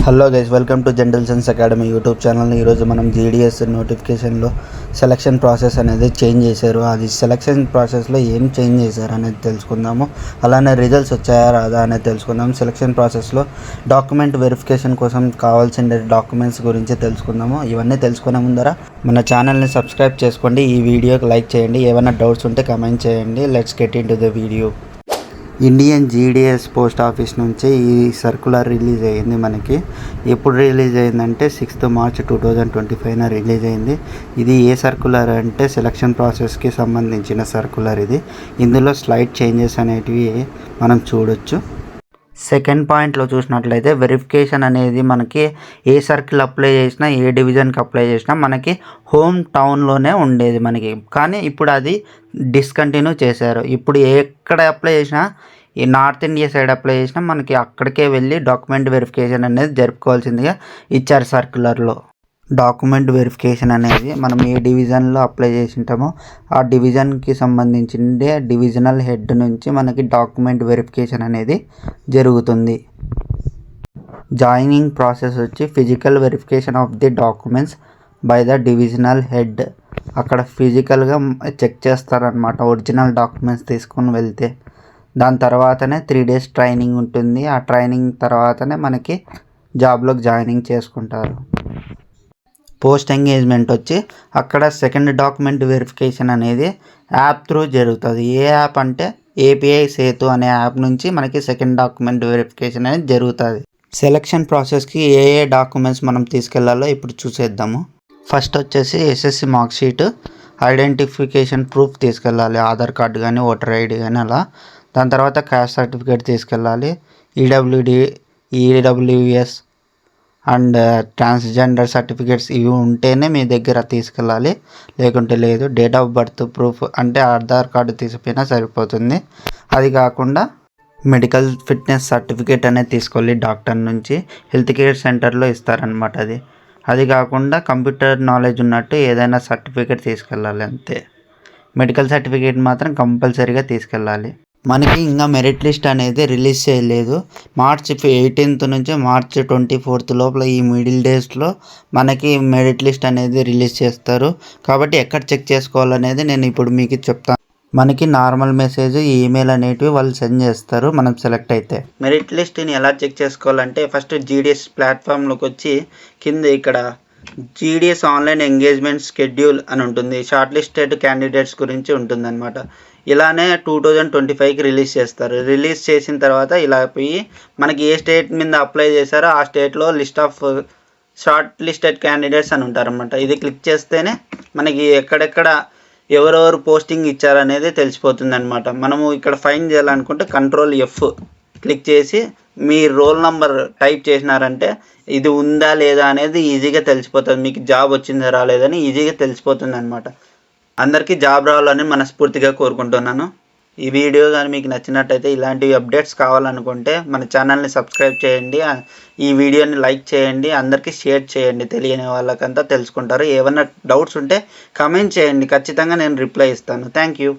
Hello guys, welcome to general science academy YouTube channel. ఈరోజు మనం GDS నోటిఫికేషన్లో selection process అనేది చేంజ్ చేశారు. అది సెలక్షన్ ప్రాసెస్లో ఏం చేంజ్ చేశారు అనేది తెలుసుకుందాము. అలానే రిజల్ట్స్ వచ్చాయా రాదా అనేది తెలుసుకుందాము. సెలక్షన్ ప్రాసెస్లో డాక్యుమెంట్ వెరిఫికేషన్ కోసం కావాల్సిన డాక్యుమెంట్స్ గురించి తెలుసుకుందాము. ఇవన్నీ తెలుసుకునే ముందర మన ఛానల్ని సబ్స్క్రైబ్ చేసుకోండి. ఈ వీడియోకి లైక్ చేయండి. ఏమైనా డౌట్స్ ఉంటే కమెంట్ చేయండి. Let's get in to the video. Indian GDS post office నుంచి ఈ సర్కులర్ రిలీజ్ అయ్యింది. మనకి ఎప్పుడు రిలీజ్ అయిందంటే 6th March 2025 రిలీజ్ అయింది. ఇది ఏ సర్కులర్ అంటే సెలక్షన్ ప్రాసెస్కి సంబంధించిన సర్కులర్. ఇందులో స్లైడ్ చేంజెస్ అనేటివి మనం చూడొచ్చు. సెకండ్ పాయింట్లో చూసినట్లయితే వెరిఫికేషన్ అనేది మనకి ఏ సర్కిల్ అప్లై చేసినా, ఏ డివిజన్కి అప్లై చేసినా మనకి హోమ్ టౌన్లోనే ఉండేది మనకి. కానీ ఇప్పుడు అది డిస్కంటిన్యూ చేశారు. ఇప్పుడు ఎక్కడ అప్లై చేసినా, ఈ నార్త్ ఇండియా సైడ్ అప్లై చేసినా మనకి అక్కడికే వెళ్ళి డాక్యుమెంట్ వెరిఫికేషన్ అనేది జరుపుకోవాల్సిందిగా ఇచ్చారు సర్కులర్లో. డాక్యుమెంట్ వెరిఫికేషన్ అనేది మనం ఏ డివిజన్లో అప్లై చేసి ఉంటామో ఆ డివిజన్కి సంబంధించిందే డివిజనల్ హెడ్ నుంచి మనకి డాక్యుమెంట్ వెరిఫికేషన్ అనేది జరుగుతుంది. జాయినింగ్ ప్రాసెస్ వచ్చి physical verification of the documents by the divisional head. అక్కడ ఫిజికల్గా చెక్ చేస్తారనమాట ఒరిజినల్ డాక్యుమెంట్స్ తీసుకొని వెళ్తే. దాని తర్వాతనే 3 days ట్రైనింగ్ ఉంటుంది. ఆ ట్రైనింగ్ తర్వాతనే మనకి జాబ్లోకి జాయినింగ్ చేసుకుంటారు. పోస్ట్ ఎంగేజ్మెంట్ వచ్చి అక్కడ సెకండ్ డాక్యుమెంట్ వెరిఫికేషన్ అనేది యాప్ త్రూ జరుగుతుంది. ఏ యాప్ అంటే ఏపీఐ సేతు అనే యాప్ నుంచి మనకి సెకండ్ డాక్యుమెంట్ వెరిఫికేషన్ అనేది జరుగుతుంది. సెలక్షన్ ప్రాసెస్కి ఏ డాక్యుమెంట్స్ మనం తీసుకెళ్లాలో ఇప్పుడు చూసేద్దాము. ఫస్ట్ వచ్చేసి SSC mark sheet, identification proof తీసుకెళ్ళాలి. ఆధార్ కార్డు కానీ, ఓటర్ ఐడి కానీ అలా. దాని తర్వాత క్యాస్ట్ సర్టిఫికేట్ తీసుకెళ్ళాలి. ఈడబ్ల్యూఎస్ అండ్ ట్రాన్స్జెండర్ సర్టిఫికేట్స్ ఇవి ఉంటేనే మీ దగ్గర తీసుకెళ్ళాలి, లేకుంటే లేదు. డేట్ ఆఫ్ బర్త్ ప్రూఫ్ అంటే ఆధార్ కార్డు తీసుకుపోయినా సరిపోతుంది. అది కాకుండా మెడికల్ ఫిట్నెస్ సర్టిఫికేట్ అనేది తీసుకోవాలి డాక్టర్ నుంచి. హెల్త్ కేర్ సెంటర్లో ఇస్తారనమాట అది కాకుండా కంప్యూటర్ నాలెడ్జ్ ఉన్నట్టు ఏదైనా సర్టిఫికేట్ తీసుకెళ్ళాలి అంతే. మెడికల్ సర్టిఫికేట్ మాత్రం కంపల్సరీగా తీసుకెళ్ళాలి. మనకి ఇంకా మెరిట్ లిస్ట్ అనేది రిలీజ్ చేయలేదు. March 18th నుంచి March 24th లోపల ఈ మిడిల్ డేస్లో మనకి మెరిట్ లిస్ట్ అనేది రిలీజ్ చేస్తారు. కాబట్టి ఎక్కడ చెక్ చేసుకోవాలనేది నేను ఇప్పుడు మీకు చెప్తాను. మనకి నార్మల్ మెసేజ్, ఈమెయిల్ అనేటివి వాళ్ళు సెండ్ చేస్తారు మనం సెలెక్ట్ అయితే. మెరిట్ లిస్ట్ని ఎలా చెక్ చేసుకోవాలంటే ఫస్ట్ జీడిఎస్ ప్లాట్ఫామ్లోకి వచ్చి కింద ఇక్కడ జీడిఎస్ ఆన్లైన్ ఎంగేజ్మెంట్ షెడ్యూల్ అని ఉంటుంది. షార్ట్ లిస్టెడ్ క్యాండిడేట్స్ గురించి ఉంటుంది అనమాట. ఇలానే 2025కి రిలీజ్ చేస్తారు. రిలీజ్ చేసిన తర్వాత ఇలా పోయి మనకి ఏ స్టేట్ మీద అప్లై చేశారో ఆ స్టేట్లో list of short listed candidates అని ఉంటారనమాట. ఇది క్లిక్ చేస్తేనే మనకి ఎక్కడెక్కడ ఎవరెవరు పోస్టింగ్ ఇచ్చారనేది తెలిసిపోతుంది అనమాట. మనము ఇక్కడ ఫైండ్ చేయాలనుకుంటే Ctrl+F క్లిక్ చేసి మీ రోల్ నెంబర్ టైప్ చేసినారంటే ఇది ఉందా లేదా అనేది ఈజీగా తెలిసిపోతుంది. మీకు జాబ్ వచ్చిందా రాలేదని ఈజీగా తెలిసిపోతుంది అనమాట. అందరికీ జాబ్ రావాలని మనస్ఫూర్తిగా కోరుకుంటున్నాను. ఈ వీడియో కానీ మీకు నచ్చినట్టయితే, ఇలాంటి అప్డేట్స్ కావాలనుకుంటే మన ఛానల్ని సబ్స్క్రైబ్ చేయండి. ఈ వీడియోని లైక్ చేయండి. అందరికీ షేర్ చేయండి. తెలియని వాళ్ళకంతా తెలుసుకుంటారు. ఏమైనా డౌట్స్ ఉంటే కమెంట్ చేయండి. ఖచ్చితంగా నేను రిప్లై ఇస్తాను. Thank you.